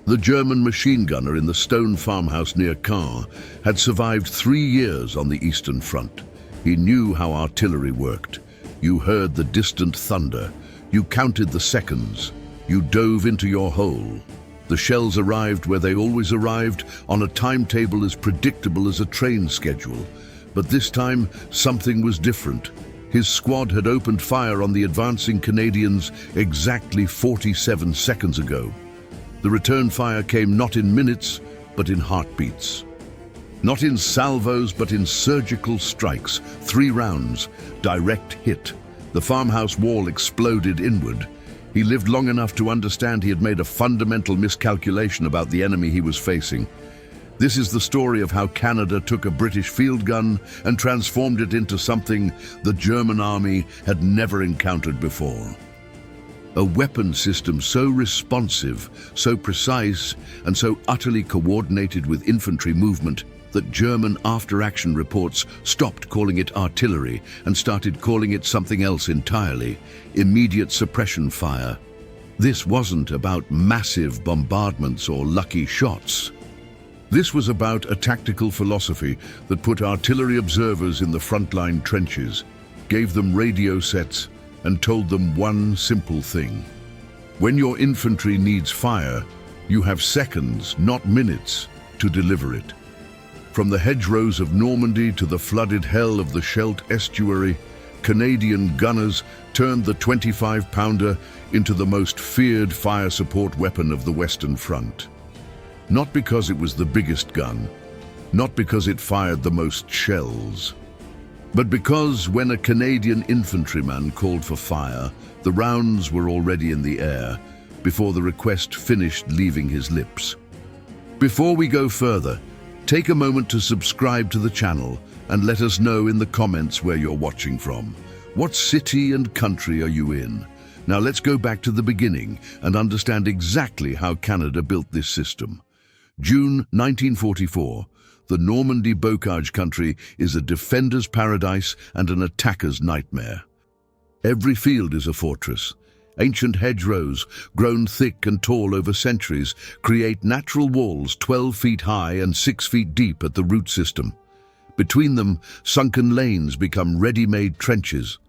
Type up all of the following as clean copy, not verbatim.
The German machine gunner in the stone farmhouse near Caen had survived 3 years on the Eastern Front. He knew how artillery worked. You heard the distant thunder. You counted the seconds. You dove into your hole. The shells arrived where they always arrived, on a timetable as predictable as a train schedule. But this time, something was different. His squad had opened fire on the advancing Canadians exactly 47 seconds ago. The return fire came not in minutes, but in heartbeats. Not in salvos, but in surgical strikes. 3 rounds, direct hit. The farmhouse wall exploded inward. He lived long enough to understand he had made a fundamental miscalculation about the enemy he was facing. This is the story of how Canada took a British field gun and transformed it into something the German army had never encountered before. A weapon system so responsive, so precise, and so utterly coordinated with infantry movement that German after-action reports stopped calling it artillery and started calling it something else entirely: immediate suppression fire. This wasn't about massive bombardments or lucky shots. This was about a tactical philosophy that put artillery observers in the frontline trenches, gave them radio sets, and told them one simple thing: when your infantry needs fire, you have seconds, not minutes, to deliver it. From the hedgerows of Normandy to the flooded hell of the Scheldt Estuary, Canadian gunners turned the 25-pounder into the most feared fire support weapon of the Western Front. Not because it was the biggest gun, not because it fired the most shells, but because when a Canadian infantryman called for fire, the rounds were already in the air before the request finished leaving his lips. Before we go further, take a moment to subscribe to the channel and let us know in the comments where you're watching from. What city and country are you in? Now let's go back to the beginning and understand exactly how Canada built this system. June 1944. The Normandy bocage country is a defender's paradise and an attacker's nightmare. Every field is a fortress. Ancient hedgerows, grown thick and tall over centuries, create natural walls 12 feet high and 6 feet deep at the root system. Between them, sunken lanes become ready-made trenches.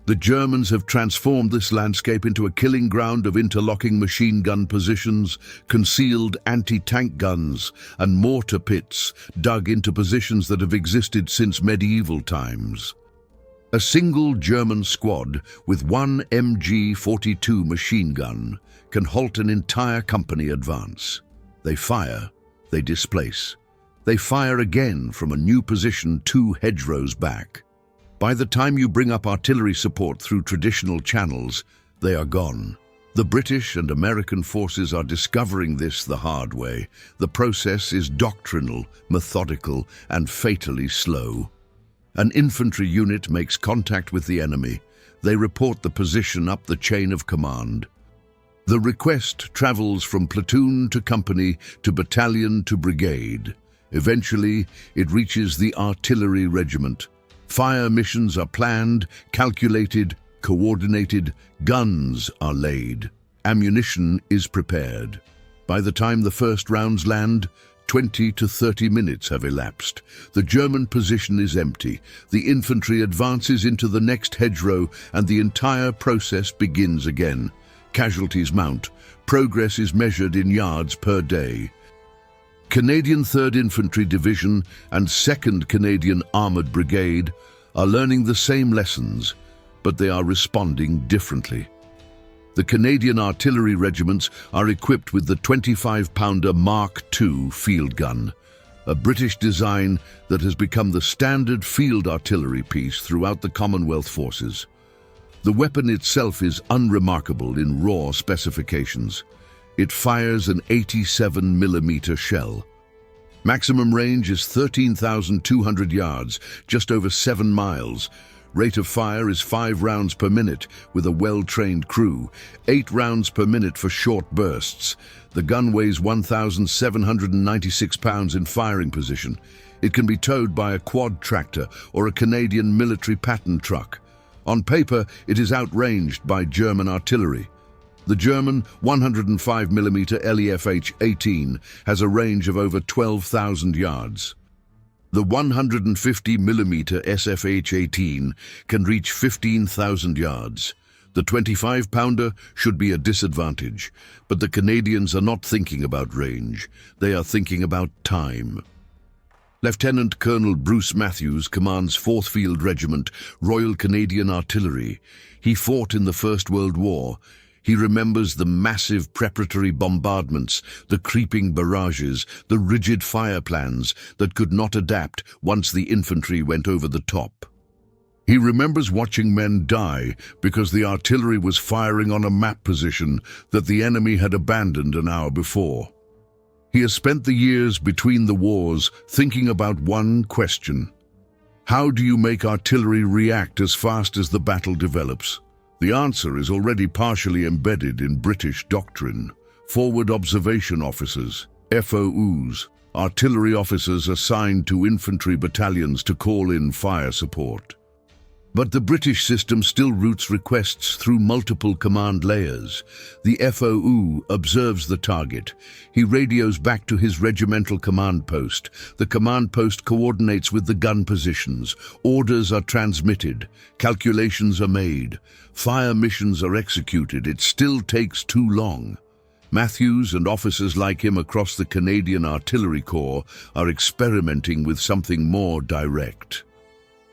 The Germans have transformed this landscape into a killing ground of interlocking machine gun positions, concealed anti-tank guns, and mortar pits dug into positions that have existed since medieval times. A single German squad with one MG-42 machine gun can halt an entire company advance. They fire, they displace. They fire again from a new position 2 hedgerows back. By the time you bring up artillery support through traditional channels, they are gone. The British and American forces are discovering this the hard way. The process is doctrinal, methodical, and fatally slow. An infantry unit makes contact with the enemy. They report the position up the chain of command. The request travels from platoon to company to battalion to brigade. Eventually, it reaches the artillery regiment. Fire missions are planned, calculated, coordinated, guns are laid, ammunition is prepared. By the time the first rounds land, 20 to 30 minutes have elapsed. The German position is empty. The infantry advances into the next hedgerow and the entire process begins again. Casualties mount. Progress is measured in yards per day. Canadian 3rd Infantry Division and 2nd Canadian Armoured Brigade are learning the same lessons, but they are responding differently. The Canadian artillery regiments are equipped with the 25-pounder Mark II field gun, a British design that has become the standard field artillery piece throughout the Commonwealth forces. The weapon itself is unremarkable in raw specifications. It fires an 87mm shell. Maximum range is 13,200 yards, just over 7 miles. Rate of fire is 5 rounds per minute with a well-trained crew, 8 rounds per minute for short bursts. The gun weighs 1,796 pounds in firing position. It can be towed by a quad tractor or a Canadian military pattern truck. On paper, it is outranged by German artillery. The German 105mm LEFH-18 has a range of over 12,000 yards. The 150mm SFH-18 can reach 15,000 yards. The 25-pounder should be a disadvantage, but the Canadians are not thinking about range. They are thinking about time. Lieutenant Colonel Bruce Matthews commands 4th Field Regiment, Royal Canadian Artillery. He fought in the First World War. He remembers the massive preparatory bombardments, the creeping barrages, the rigid fire plans that could not adapt once the infantry went over the top. He remembers watching men die because the artillery was firing on a map position that the enemy had abandoned an hour before. He has spent the years between the wars thinking about one question. How do you make artillery react as fast as the battle develops? The answer is already partially embedded in British doctrine. Forward Observation Officers, FOUs, artillery officers assigned to infantry battalions to call in fire support. But the British system still routes requests through multiple command layers. The FOU observes the target. He radios back to his regimental command post. The command post coordinates with the gun positions. Orders are transmitted. Calculations are made. Fire missions are executed. It still takes too long. Matthews and officers like him across the Canadian Artillery Corps are experimenting with something more direct.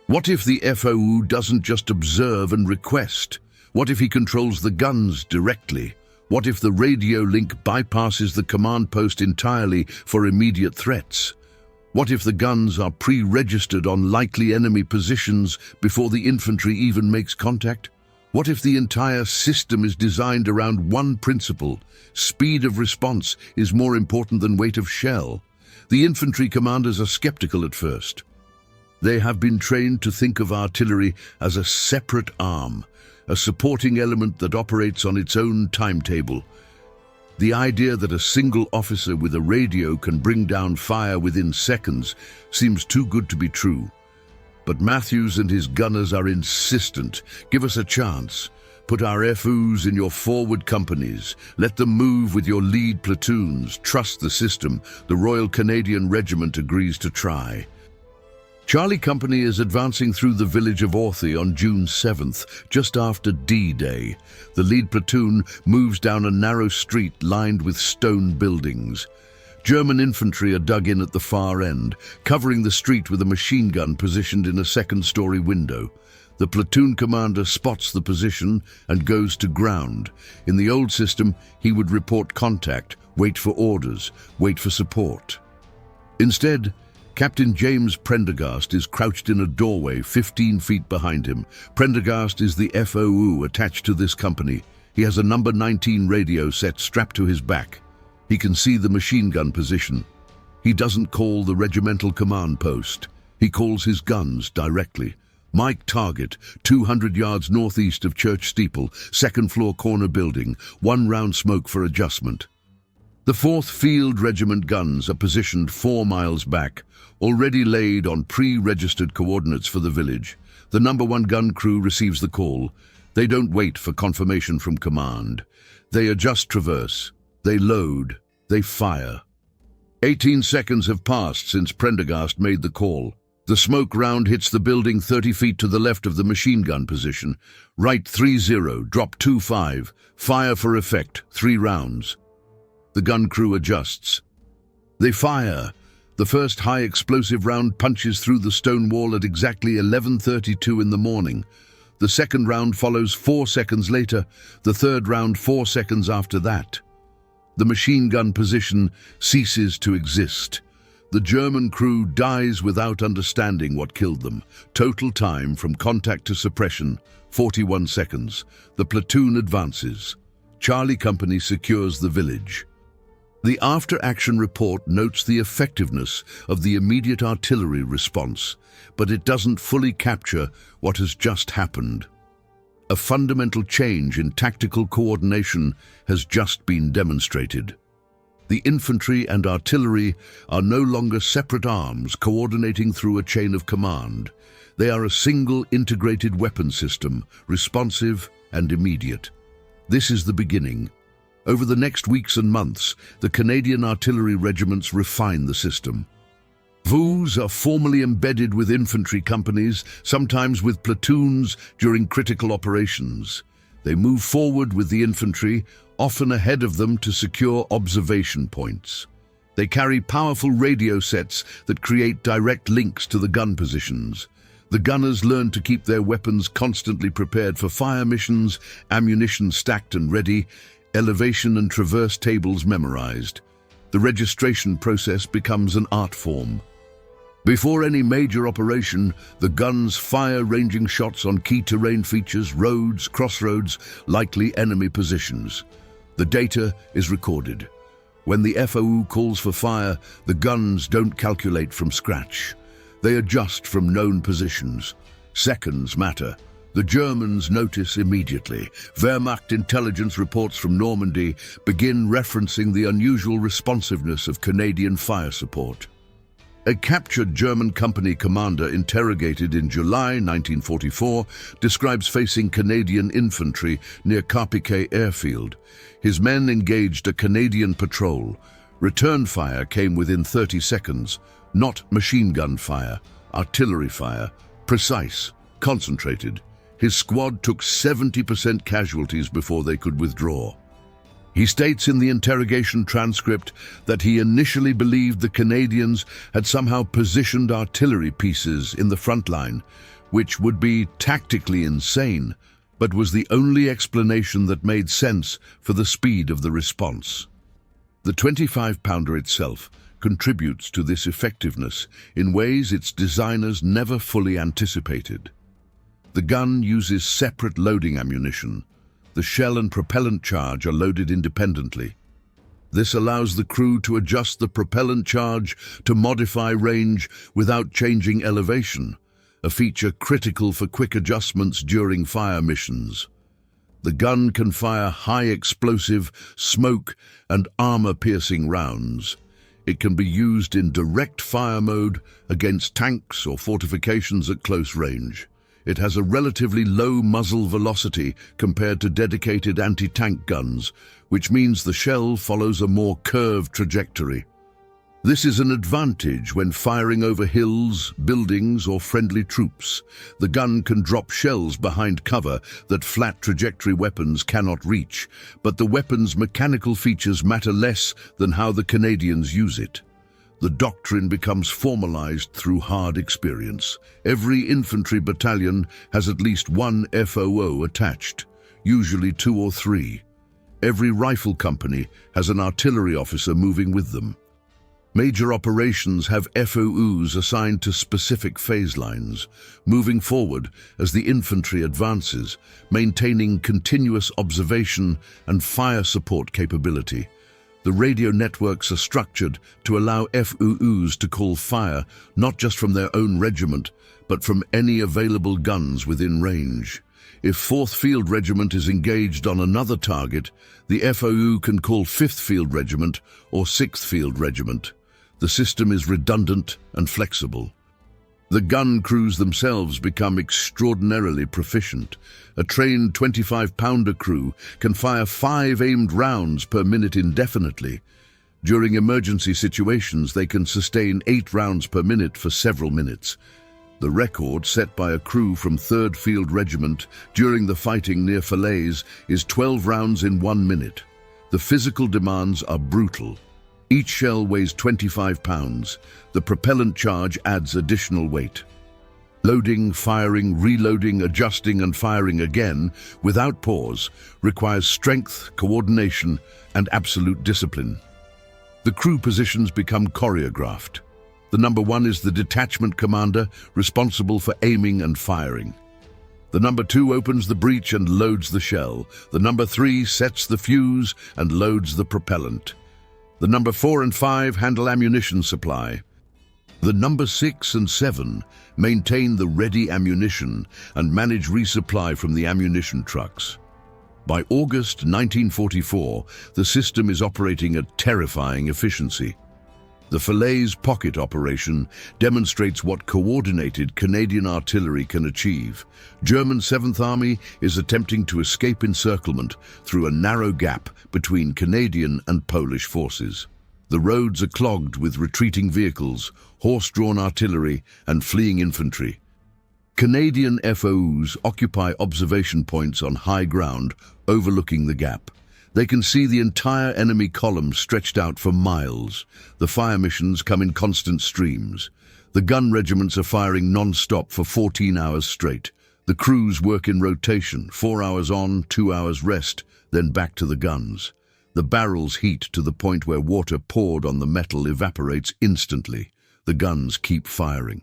What if the FOU doesn't just observe and request? What if he controls the guns directly? What if the radio link bypasses the command post entirely for immediate threats? What if the guns are pre-registered on likely enemy positions before the infantry even makes contact? What if the entire system is designed around one principle? Speed of response is more important than weight of shell. The infantry commanders are skeptical at first. They have been trained to think of artillery as a separate arm, a supporting element that operates on its own timetable. The idea that a single officer with a radio can bring down fire within seconds seems too good to be true. But Matthews and his gunners are insistent. Give us a chance. Put our FOUs in your forward companies. Let them move with your lead platoons. Trust the system. The Royal Canadian Regiment agrees to try. Charlie Company is advancing through the village of Orthy on June 7th, just after D-Day. The lead platoon moves down a narrow street lined with stone buildings. German infantry are dug in at the far end, covering the street with a machine gun positioned in a second-story window. The platoon commander spots the position and goes to ground. In the old system, he would report contact, wait for orders, wait for support. Instead, Captain James Prendergast is crouched in a doorway 15 feet behind him. Prendergast is the FOU attached to this company. He has a number 19 radio set strapped to his back. He can see the machine gun position. He doesn't call the regimental command post. He calls his guns directly. Mike target, 200 yards northeast of Church Steeple, second floor corner building, 1 round smoke for adjustment. The 4th Field Regiment guns are positioned 4 miles back, already laid on pre-registered coordinates for the village. The number 1 gun crew receives the call. They don't wait for confirmation from command. They adjust traverse. They load. They fire. 18 seconds have passed since Prendergast made the call. The smoke round hits the building 30 feet to the left of the machine gun position. Right 3-0, drop 2-5, fire for effect, 3 rounds. The gun crew adjusts. They fire. The first high-explosive round punches through the stone wall at exactly 11:32 in the morning. The second round follows 4 seconds later, the third round 4 seconds after that. The machine gun position ceases to exist. The German crew dies without understanding what killed them. Total time from contact to suppression, 41 seconds. The platoon advances. Charlie Company secures the village. The after-action report notes the effectiveness of the immediate artillery response, but it doesn't fully capture what has just happened. A fundamental change in tactical coordination has just been demonstrated. The infantry and artillery are no longer separate arms coordinating through a chain of command. They are a single integrated weapon system, responsive and immediate. This is the beginning. Over the next weeks and months, the Canadian artillery regiments refine the system. WWIIs are formally embedded with infantry companies, sometimes with platoons during critical operations. They move forward with the infantry, often ahead of them to secure observation points. They carry powerful radio sets that create direct links to the gun positions. The gunners learn to keep their weapons constantly prepared for fire missions, ammunition stacked and ready, elevation and traverse tables memorized. The registration process becomes an art form. Before any major operation, the guns fire ranging shots on key terrain features, roads, crossroads, likely enemy positions. The data is recorded. When the FOU calls for fire, the guns don't calculate from scratch. They adjust from known positions. Seconds matter. The Germans notice immediately. Wehrmacht intelligence reports from Normandy begin referencing the unusual responsiveness of Canadian fire support. A captured German company commander interrogated in July 1944 describes facing Canadian infantry near Carpiquet airfield. His men engaged a Canadian patrol. Return fire came within 30 seconds, not machine gun fire, artillery fire, precise, concentrated. His squad took 70% casualties before they could withdraw. He states in the interrogation transcript that he initially believed the Canadians had somehow positioned artillery pieces in the front line, which would be tactically insane, but was the only explanation that made sense for the speed of the response. The 25-pounder itself contributes to this effectiveness in ways its designers never fully anticipated. The gun uses separate loading ammunition. The shell and propellant charge are loaded independently. This allows the crew to adjust the propellant charge to modify range without changing elevation, a feature critical for quick adjustments during fire missions. The gun can fire high explosive, smoke, and armor-piercing rounds. It can be used in direct fire mode against tanks or fortifications at close range. It has a relatively low muzzle velocity compared to dedicated anti-tank guns, which means the shell follows a more curved trajectory. This is an advantage when firing over hills, buildings, or friendly troops. The gun can drop shells behind cover that flat trajectory weapons cannot reach, but the weapon's mechanical features matter less than how the Canadians use it. The doctrine becomes formalized through hard experience. Every infantry battalion has at least one FOO attached, usually 2 or 3. Every rifle company has an artillery officer moving with them. Major operations have FOUs assigned to specific phase lines, moving forward as the infantry advances, maintaining continuous observation and fire support capability. The radio networks are structured to allow FOUs to call fire not just from their own regiment, but from any available guns within range. If 4th Field Regiment is engaged on another target, the FOU can call 5th Field Regiment or 6th Field Regiment. The system is redundant and flexible. The gun crews themselves become extraordinarily proficient. A trained 25-pounder crew can fire 5 aimed rounds per minute indefinitely. During emergency situations, they can sustain 8 rounds per minute for several minutes. The record set by a crew from 3rd Field Regiment during the fighting near Falaise is 12 rounds in 1 minute. The physical demands are brutal. Each shell weighs 25 pounds. The propellant charge adds additional weight. Loading, firing, reloading, adjusting and firing again, without pause, requires strength, coordination and absolute discipline. The crew positions become choreographed. The number 1 is the detachment commander, responsible for aiming and firing. The number 2 opens the breech and loads the shell. The number 3 sets the fuse and loads the propellant. The number 4 and 5 handle ammunition supply. The number 6 and 7 maintain the ready ammunition and manage resupply from the ammunition trucks. By August 1944, the system is operating at terrifying efficiency. The Falaise pocket operation demonstrates what coordinated Canadian artillery can achieve. German 7th Army is attempting to escape encirclement through a narrow gap between Canadian and Polish forces. The roads are clogged with retreating vehicles, horse-drawn artillery, and fleeing infantry. Canadian FOs occupy observation points on high ground overlooking the gap. They can see the entire enemy column stretched out for miles. The fire missions come in constant streams. The gun regiments are firing non-stop for 14 hours straight. The crews work in rotation, 4 hours on, 2 hours rest, then back to the guns. The barrels heat to the point where water poured on the metal evaporates instantly. The guns keep firing.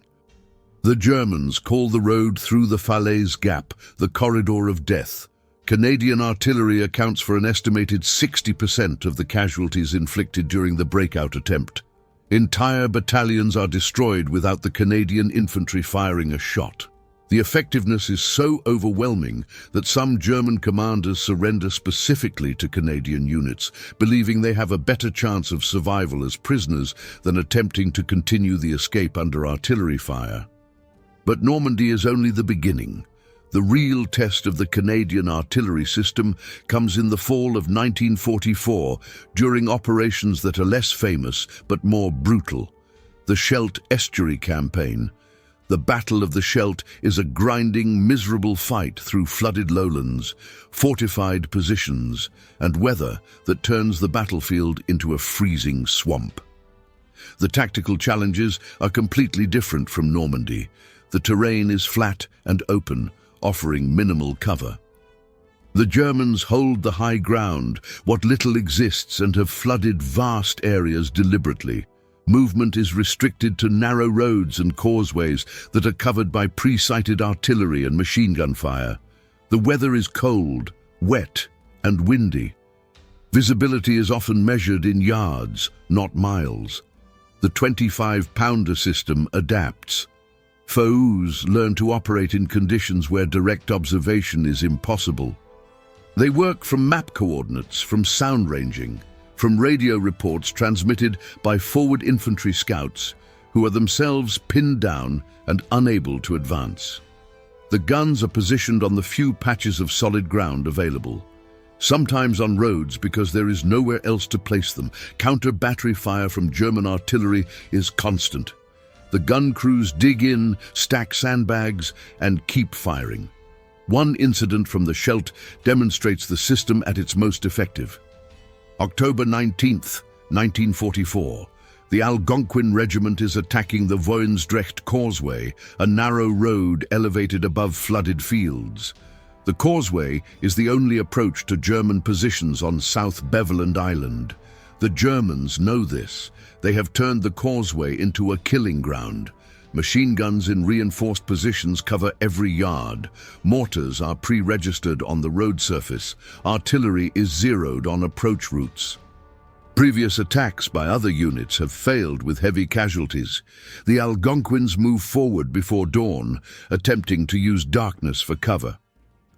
The Germans call the road through the Falaise Gap the corridor of death. Canadian artillery accounts for an estimated 60% of the casualties inflicted during the breakout attempt. Entire battalions are destroyed without the Canadian infantry firing a shot. The effectiveness is so overwhelming that some German commanders surrender specifically to Canadian units, believing they have a better chance of survival as prisoners than attempting to continue the escape under artillery fire. But Normandy is only the beginning. The real test of the Canadian artillery system comes in the fall of 1944 during operations that are less famous but more brutal. The Scheldt Estuary campaign. The Battle of the Scheldt is a grinding, miserable fight through flooded lowlands, fortified positions, and weather that turns the battlefield into a freezing swamp. The tactical challenges are completely different from Normandy. The terrain is flat and open, offering minimal cover. The Germans hold the high ground, what little exists, and have flooded vast areas deliberately. Movement is restricted to narrow roads and causeways that are covered by pre-sighted artillery and machine gun fire. The weather is cold, wet, and windy. Visibility is often measured in yards, not miles. The 25-pounder system adapts. FOs learn to operate in conditions where direct observation is impossible. They work from map coordinates, from sound ranging, from radio reports transmitted by forward infantry scouts who are themselves pinned down and unable to advance. The guns are positioned on the few patches of solid ground available, sometimes on roads because there is nowhere else to place them. Counter-battery fire from German artillery is constant. The gun crews dig in, stack sandbags, and keep firing. One incident from the Scheldt demonstrates the system at its most effective. October 19th, 1944. The Algonquin Regiment is attacking the Woensdrecht Causeway, a narrow road elevated above flooded fields. The causeway is the only approach to German positions on South Beveland Island. The Germans know this. They have turned the causeway into a killing ground. Machine guns in reinforced positions cover every yard. Mortars are pre-registered on the road surface. Artillery is zeroed on approach routes. Previous attacks by other units have failed with heavy casualties. The Algonquins move forward before dawn, attempting to use darkness for cover.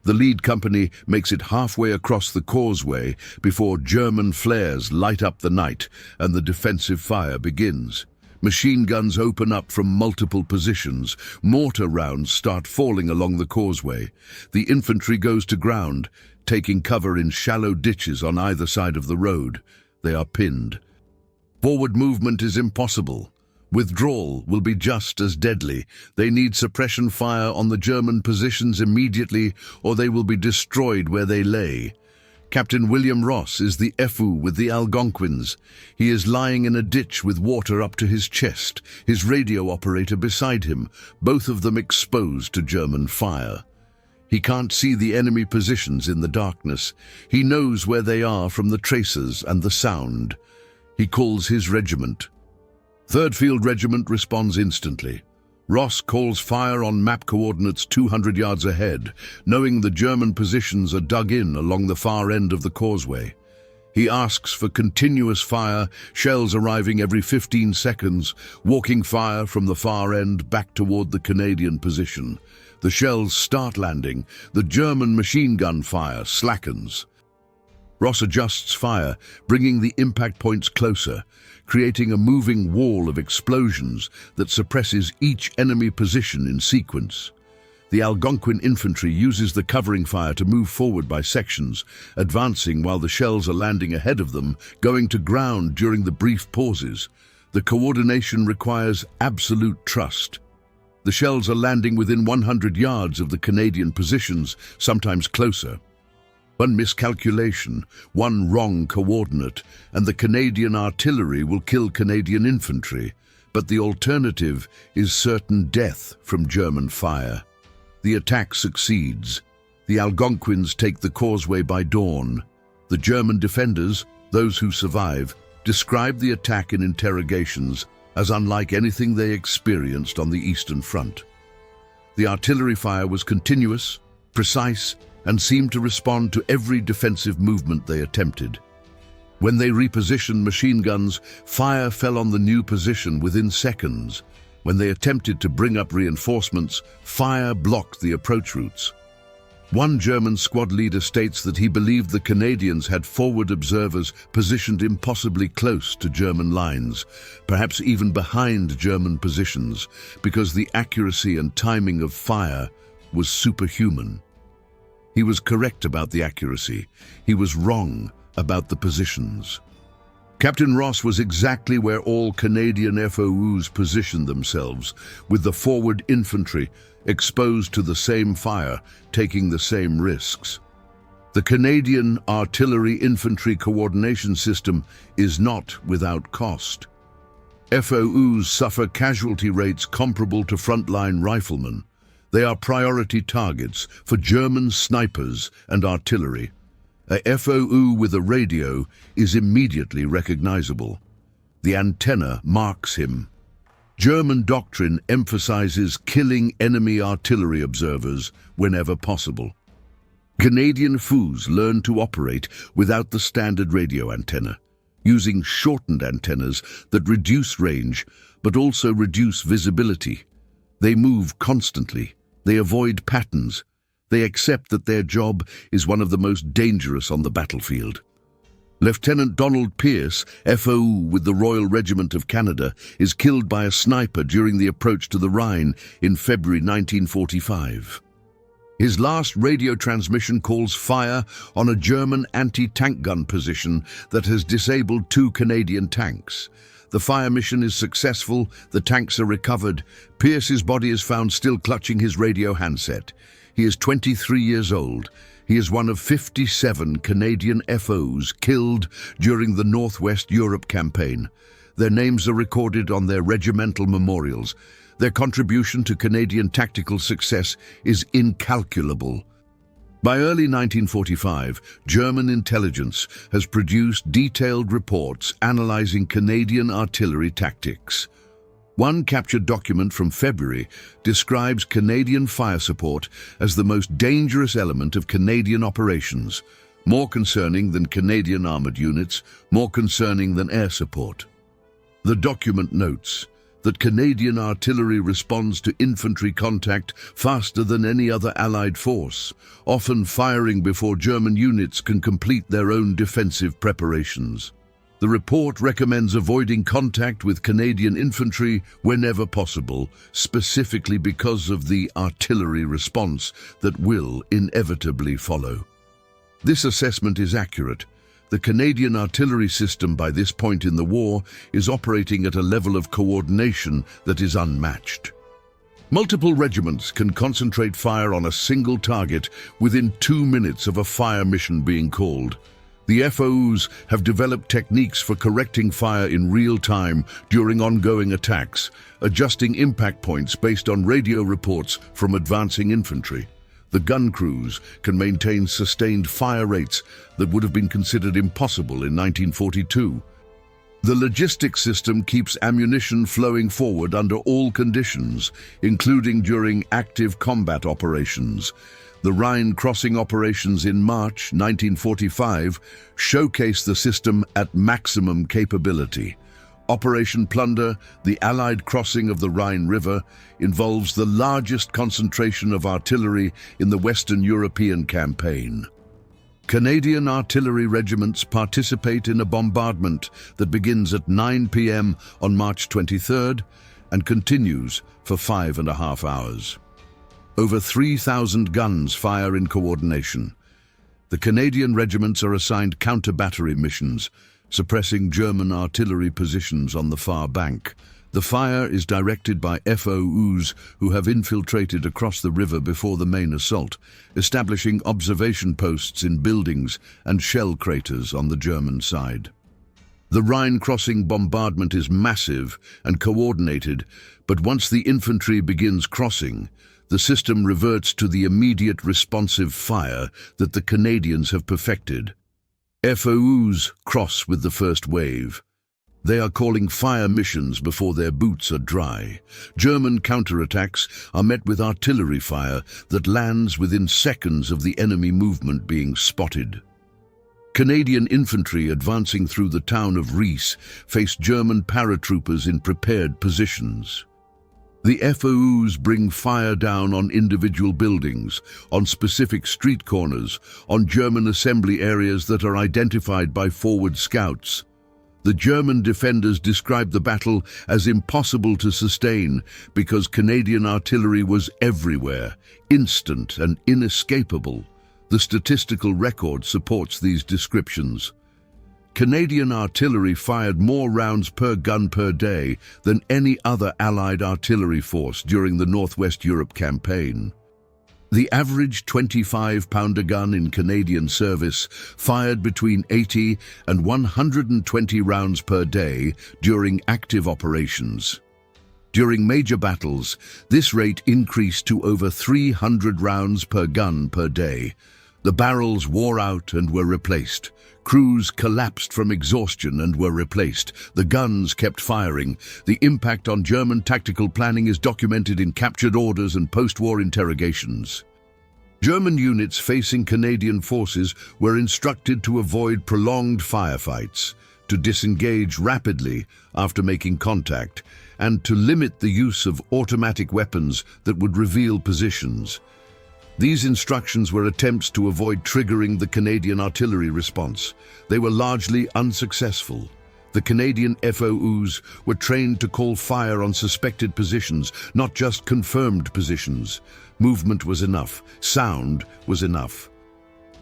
The lead company makes it halfway across the causeway before German flares light up the night and the defensive fire begins. Machine guns open up from multiple positions. Mortar rounds start falling along the causeway. The infantry goes to ground, taking cover in shallow ditches on either side of the road. They are pinned. Forward movement is impossible. Withdrawal will be just as deadly. They need suppression fire on the German positions immediately, or they will be destroyed where they lay. Captain William Ross is the FU with the Algonquins. He is lying in a ditch with water up to his chest, his radio operator beside him, both of them exposed to German fire. He can't see the enemy positions in the darkness. He knows where they are from the tracers and the sound. He calls his regiment. 3rd Field Regiment responds instantly. Ross calls fire on map coordinates 200 yards ahead, knowing the German positions are dug in along the far end of the causeway. He asks for continuous fire, shells arriving every 15 seconds, walking fire from the far end back toward the Canadian position. The shells start landing. The German machine gun fire slackens. Ross adjusts fire, bringing the impact points closer. creating a moving wall of explosions that suppresses each enemy position in sequence. The Algonquin infantry uses the covering fire to move forward by sections, advancing while the shells are landing ahead of them, going to ground during the brief pauses. The coordination requires absolute trust. The shells are landing within 100 yards of the Canadian positions, sometimes closer. One miscalculation, one wrong coordinate, and the Canadian artillery will kill Canadian infantry, but the alternative is certain death from German fire. The attack succeeds. The Algonquins take the causeway by dawn. The German defenders, those who survive, describe the attack in interrogations as unlike anything they experienced on the Eastern Front. The artillery fire was continuous, precise, and seemed to respond to every defensive movement they attempted. When they repositioned machine guns, fire fell on the new position within seconds. When they attempted to bring up reinforcements, fire blocked the approach routes. One German squad leader states that he believed the Canadians had forward observers positioned impossibly close to German lines, perhaps even behind German positions, because the accuracy and timing of fire was superhuman. He was correct about the accuracy. He was wrong about the positions. Captain Ross was exactly where all Canadian FOUs positioned themselves, with the forward infantry exposed to the same fire, taking the same risks. The Canadian Artillery Infantry Coordination System is not without cost. FOUs suffer casualty rates comparable to frontline riflemen. They are priority targets for German snipers and artillery. A FOU with a radio is immediately recognizable. The antenna marks him. German doctrine emphasizes killing enemy artillery observers whenever possible. Canadian FOUs learn to operate without the standard radio antenna, using shortened antennas that reduce range but also reduce visibility. They move constantly. They avoid patterns. They accept that their job is one of the most dangerous on the battlefield. Lieutenant Donald Pierce, FOU with the Royal Regiment of Canada, is killed by a sniper during the approach to the Rhine in February 1945. His last radio transmission calls fire on a German anti-tank gun position that has disabled 2 Canadian tanks. The fire mission is successful, the tanks are recovered. Pierce's body is found still clutching his radio handset. He is 23 years old. He is one of 57 Canadian FOs killed during the Northwest Europe campaign. Their names are recorded on their regimental memorials. Their contribution to Canadian tactical success is incalculable. By early 1945, German intelligence has produced detailed reports analyzing Canadian artillery tactics. One captured document from February describes Canadian fire support as the most dangerous element of Canadian operations, more concerning than Canadian armored units, more concerning than air support. The document notes that Canadian artillery responds to infantry contact faster than any other Allied force, often firing before German units can complete their own defensive preparations. The report recommends avoiding contact with Canadian infantry whenever possible, specifically because of the artillery response that will inevitably follow. This assessment is accurate. The Canadian artillery system by this point in the war is operating at a level of coordination that is unmatched. Multiple regiments can concentrate fire on a single target within 2 minutes of a fire mission being called. The FOs have developed techniques for correcting fire in real time during ongoing attacks, adjusting impact points based on radio reports from advancing infantry. The gun crews can maintain sustained fire rates that would have been considered impossible in 1942. The logistics system keeps ammunition flowing forward under all conditions, including during active combat operations. The Rhine crossing operations in March 1945 showcase the system at maximum capability. Operation Plunder, the Allied crossing of the Rhine River, involves the largest concentration of artillery in the Western European campaign. Canadian artillery regiments participate in a bombardment that begins at 9 p.m. on March 23rd and continues for 5.5 hours. Over 3,000 guns fire in coordination. The Canadian regiments are assigned counter-battery missions, suppressing German artillery positions on the far bank. The fire is directed by FOUs who have infiltrated across the river before the main assault, establishing observation posts in buildings and shell craters on the German side. The Rhine crossing bombardment is massive and coordinated, but once the infantry begins crossing, the system reverts to the immediate responsive fire that the Canadians have perfected. FOUs cross with the first wave. They are calling fire missions before their boots are dry. German counterattacks are met with artillery fire that lands within seconds of the enemy movement being spotted. Canadian infantry advancing through the town of Rhine face German paratroopers in prepared positions. The FOUs bring fire down on individual buildings, on specific street corners, on German assembly areas that are identified by forward scouts. The German defenders described the battle as impossible to sustain because Canadian artillery was everywhere, instant and inescapable. The statistical record supports these descriptions. Canadian artillery fired more rounds per gun per day than any other Allied artillery force during the Northwest Europe campaign. The average 25-pounder gun in Canadian service fired between 80 and 120 rounds per day during active operations. During major battles, this rate increased to over 300 rounds per gun per day. The barrels wore out and were replaced. Crews collapsed from exhaustion and were replaced. The guns kept firing. The impact on German tactical planning is documented in captured orders and post-war interrogations. German units facing Canadian forces were instructed to avoid prolonged firefights, to disengage rapidly after making contact, and to limit the use of automatic weapons that would reveal positions. These instructions were attempts to avoid triggering the Canadian artillery response. They were largely unsuccessful. The Canadian FOUs were trained to call fire on suspected positions, not just confirmed positions. Movement was enough. Sound was enough.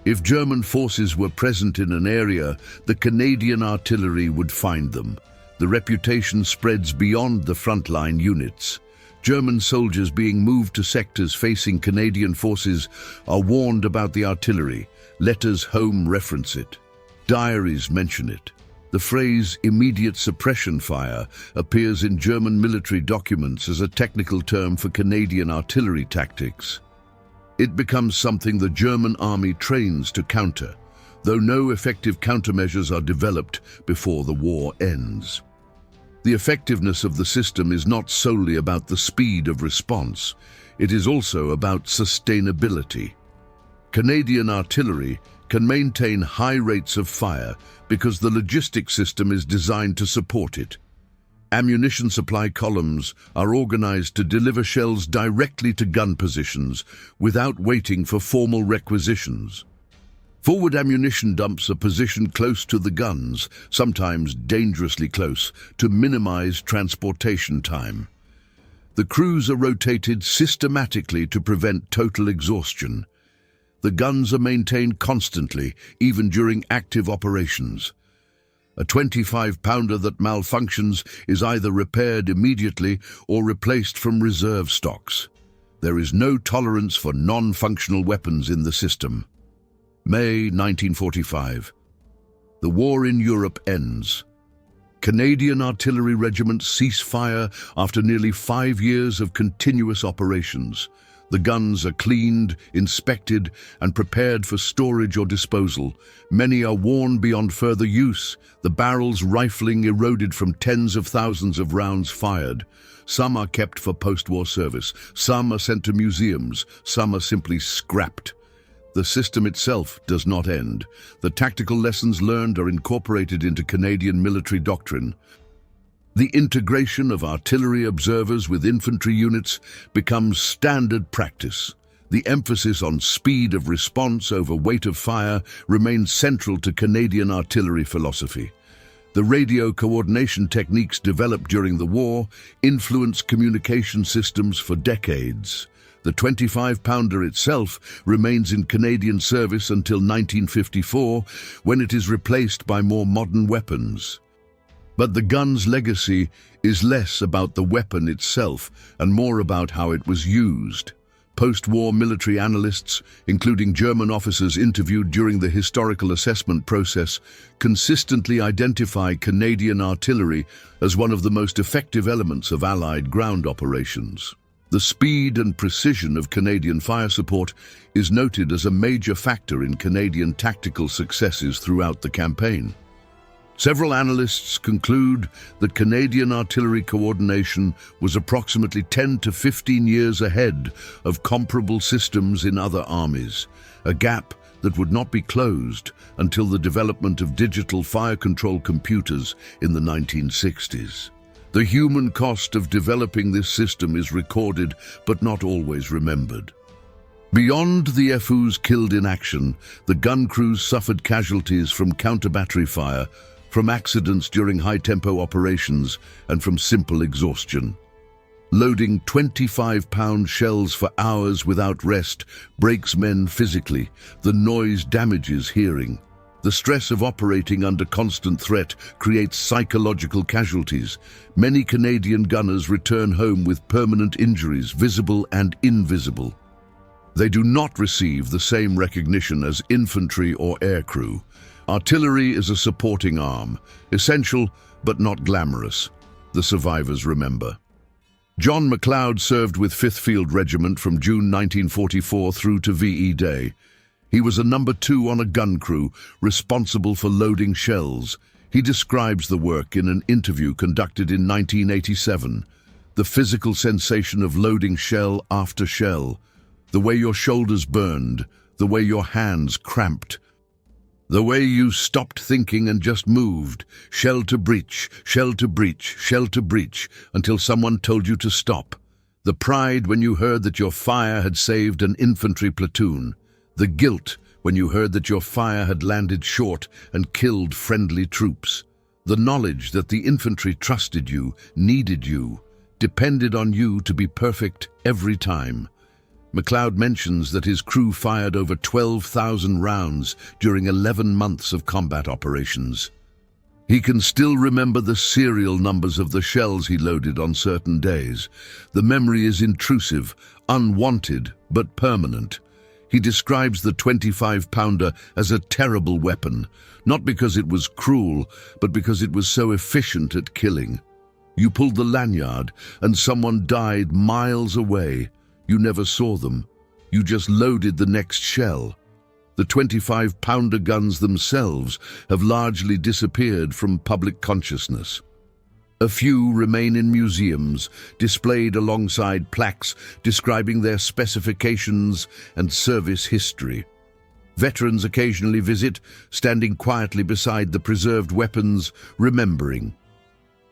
If German forces were present in an area, the Canadian artillery would find them. The reputation spreads beyond the frontline units. German soldiers being moved to sectors facing Canadian forces are warned about the artillery. Letters home reference it. Diaries mention it. The phrase immediate suppression fire appears in German military documents as a technical term for Canadian artillery tactics. It becomes something the German army trains to counter, though no effective countermeasures are developed before the war ends. The effectiveness of the system is not solely about the speed of response, it is also about sustainability. Canadian artillery can maintain high rates of fire because the logistics system is designed to support it. Ammunition supply columns are organized to deliver shells directly to gun positions without waiting for formal requisitions. Forward ammunition dumps are positioned close to the guns, sometimes dangerously close, to minimize transportation time. The crews are rotated systematically to prevent total exhaustion. The guns are maintained constantly, even during active operations. A 25-pounder that malfunctions is either repaired immediately or replaced from reserve stocks. There is no tolerance for non-functional weapons in the system. May 1945. The war in Europe ends. Canadian artillery regiments cease fire after nearly 5 years of continuous operations. The guns are cleaned, inspected, and prepared for storage or disposal. Many are worn beyond further use, the barrels rifling eroded from tens of thousands of rounds fired. Some are kept for post-war service, some are sent to museums, some are simply scrapped. The system itself does not end. The tactical lessons learned are incorporated into Canadian military doctrine. The integration of artillery observers with infantry units becomes standard practice. The emphasis on speed of response over weight of fire remains central to Canadian artillery philosophy. The radio coordination techniques developed during the war influenced communication systems for decades. The 25-pounder itself remains in Canadian service until 1954, when it is replaced by more modern weapons. But the gun's legacy is less about the weapon itself and more about how it was used. Post-war military analysts, including German officers interviewed during the historical assessment process, consistently identify Canadian artillery as one of the most effective elements of Allied ground operations. The speed and precision of Canadian fire support is noted as a major factor in Canadian tactical successes throughout the campaign. Several analysts conclude that Canadian artillery coordination was approximately 10 to 15 years ahead of comparable systems in other armies, a gap that would not be closed until the development of digital fire control computers in the 1960s. The human cost of developing this system is recorded but not always remembered. Beyond the FUs killed in action, the gun crews suffered casualties from counter-battery fire, from accidents during high-tempo operations, and from simple exhaustion. Loading 25-pound shells for hours without rest breaks men physically. The noise damages hearing. The stress of operating under constant threat creates psychological casualties. Many Canadian gunners return home with permanent injuries, visible and invisible. They do not receive the same recognition as infantry or aircrew. Artillery is a supporting arm, essential but not glamorous. The survivors remember. John McLeod served with 5th Field Regiment from June 1944 through to VE Day. He was a number 2 on a gun crew responsible for loading shells. He describes the work in an interview conducted in 1987. The physical sensation of loading shell after shell, the way your shoulders burned, the way your hands cramped, the way you stopped thinking and just moved, shell to breech, shell to breech, shell to breech, until someone told you to stop. The pride when you heard that your fire had saved an infantry platoon. The guilt when you heard that your fire had landed short and killed friendly troops. The knowledge that the infantry trusted you, needed you, depended on you to be perfect every time. McLeod mentions that his crew fired over 12,000 rounds during 11 months of combat operations. He can still remember the serial numbers of the shells he loaded on certain days. The memory is intrusive, unwanted, but permanent. He describes the 25-pounder as a terrible weapon, not because it was cruel, but because it was so efficient at killing. You pulled the lanyard, and someone died miles away. You never saw them. You just loaded the next shell. The 25-pounder guns themselves have largely disappeared from public consciousness. A few remain in museums, displayed alongside plaques describing their specifications and service history. Veterans occasionally visit, standing quietly beside the preserved weapons, remembering.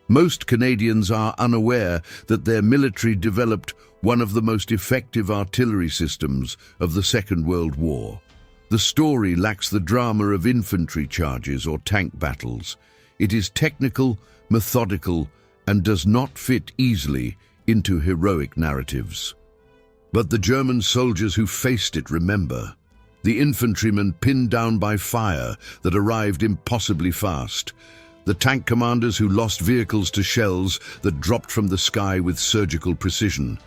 Most Canadians are unaware that their military developed one of the most effective artillery systems of the Second World War. The story lacks the drama of infantry charges or tank battles. It is technical, methodical, and does not fit easily into heroic narratives. But the German soldiers who faced it remember. The infantrymen pinned down by fire that arrived impossibly fast. The tank commanders who lost vehicles to shells that dropped from the sky with surgical precision.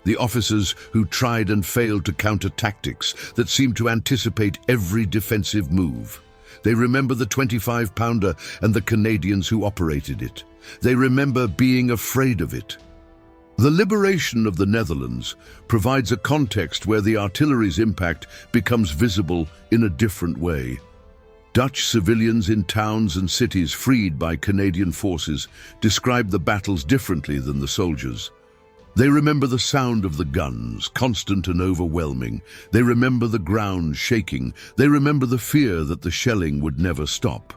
The officers who tried and failed to counter tactics that seemed to anticipate every defensive move. They remember the 25-pounder and the Canadians who operated it. They remember being afraid of it. The liberation of the Netherlands provides a context where the artillery's impact becomes visible in a different way. Dutch civilians in towns and cities freed by Canadian forces describe the battles differently than the soldiers. They remember the sound of the guns, constant and overwhelming. They remember the ground shaking. They remember the fear that the shelling would never stop.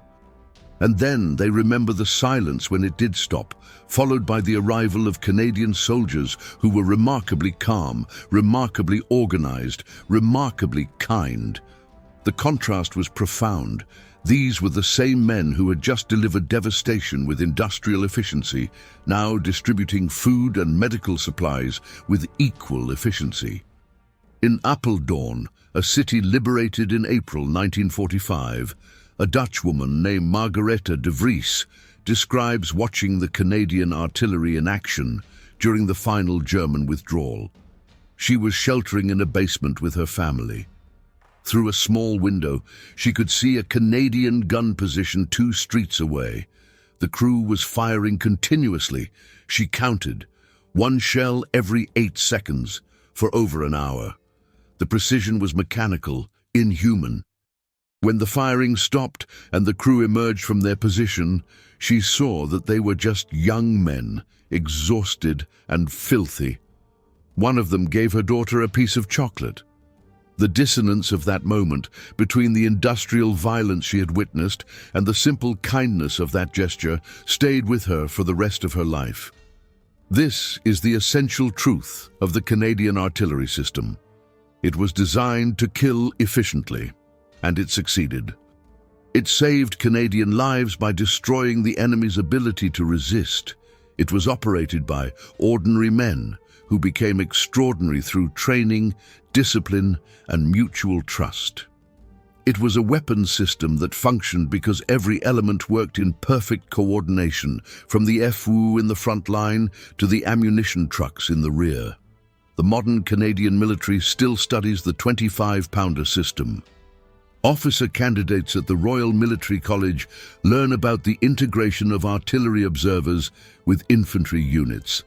And then they remember the silence when it did stop, followed by the arrival of Canadian soldiers who were remarkably calm, remarkably organized, remarkably kind. The contrast was profound. These were the same men who had just delivered devastation with industrial efficiency, now distributing food and medical supplies with equal efficiency. In Apeldoorn, a city liberated in April 1945, a Dutch woman named Margarethe de Vries describes watching the Canadian artillery in action during the final German withdrawal. She was sheltering in a basement with her family. Through a small window, she could see a Canadian gun position 2 streets away. The crew was firing continuously. She counted, 1 shell every 8 seconds, for over an hour. The precision was mechanical, inhuman. When the firing stopped and the crew emerged from their position, she saw that they were just young men, exhausted and filthy. One of them gave her daughter a piece of chocolate. The dissonance of that moment between the industrial violence she had witnessed and the simple kindness of that gesture stayed with her for the rest of her life. This is the essential truth of the Canadian artillery system. It was designed to kill efficiently, and it succeeded. It saved Canadian lives by destroying the enemy's ability to resist. It was operated by ordinary men who became extraordinary through training, discipline, and mutual trust. It was a weapons system that functioned because every element worked in perfect coordination, from the FU in the front line to the ammunition trucks in the rear. The modern Canadian military still studies the 25-pounder system. Officer candidates at the Royal Military College learn about the integration of artillery observers with infantry units.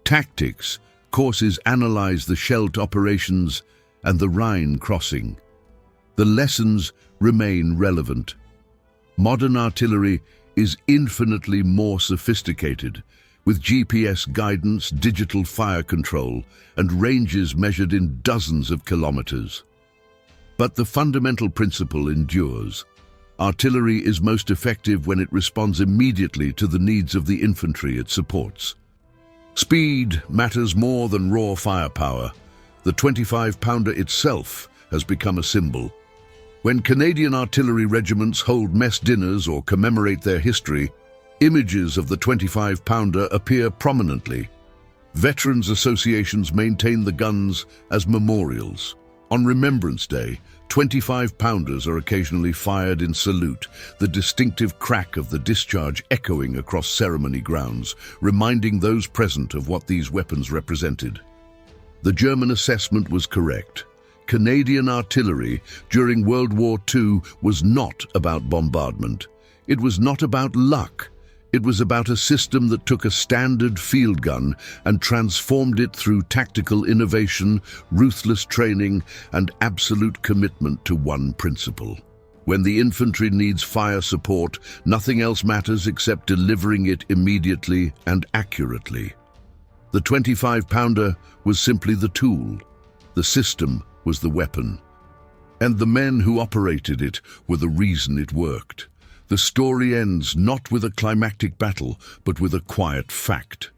Tactics courses analyze the Scheldt operations and the Rhine crossing. The lessons remain relevant. Modern artillery is infinitely more sophisticated, with GPS guidance, digital fire control, and ranges measured in dozens of kilometers. But the fundamental principle endures. Artillery is most effective when it responds immediately to the needs of the infantry it supports. Speed matters more than raw firepower. The 25-pounder itself has become a symbol. When Canadian artillery regiments hold mess dinners or commemorate their history, images of the 25-pounder appear prominently. Veterans associations maintain the guns as memorials. On Remembrance Day, 25-pounders are occasionally fired in salute, the distinctive crack of the discharge echoing across ceremony grounds, reminding those present of what these weapons represented. The German assessment was correct. Canadian artillery during World War II was not about bombardment. It was not about luck. It was about a system that took a standard field gun and transformed it through tactical innovation, ruthless training, and absolute commitment to one principle. When the infantry needs fire support, nothing else matters except delivering it immediately and accurately. The 25-pounder was simply the tool. The system was the weapon. And the men who operated it were the reason it worked. The story ends not with a climactic battle, but with a quiet fact.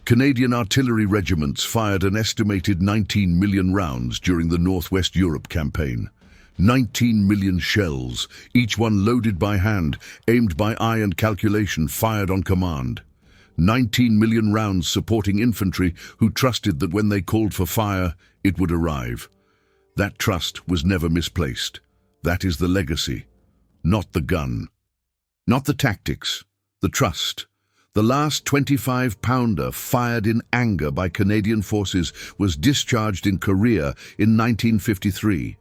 Canadian artillery regiments fired an estimated 19 million rounds during the Northwest Europe campaign. 19 million shells, each one loaded by hand, aimed by eye and calculation, fired on command. 19 million rounds supporting infantry who trusted that when they called for fire, it would arrive. That trust was never misplaced. That is the legacy. Not the gun. Not the tactics. The trust. The last 25-pounder fired in anger by Canadian forces was discharged in Korea in 1953.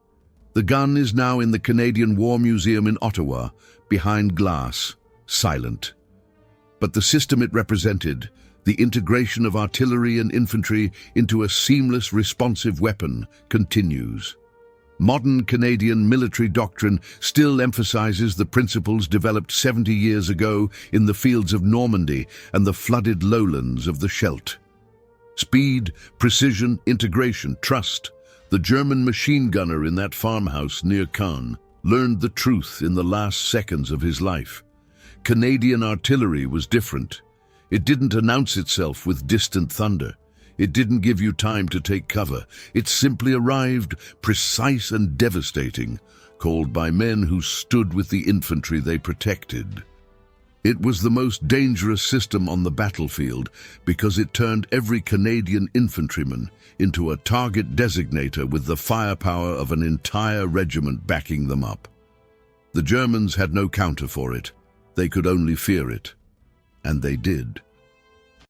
The gun is now in the Canadian War Museum in Ottawa, behind glass, silent. But the system it represented, the integration of artillery and infantry into a seamless, responsive weapon, continues. Modern Canadian military doctrine still emphasizes the principles developed 70 years ago in the fields of Normandy and the flooded lowlands of the Scheldt. Speed, precision, integration, trust. The German machine gunner in that farmhouse near Caen learned the truth in the last seconds of his life. Canadian artillery was different. It didn't announce itself with distant thunder. It didn't give you time to take cover. It simply arrived, precise and devastating, called by men who stood with the infantry they protected. It was the most dangerous system on the battlefield because it turned every Canadian infantryman into a target designator with the firepower of an entire regiment backing them up. The Germans had no counter for it. They could only fear it. And they did.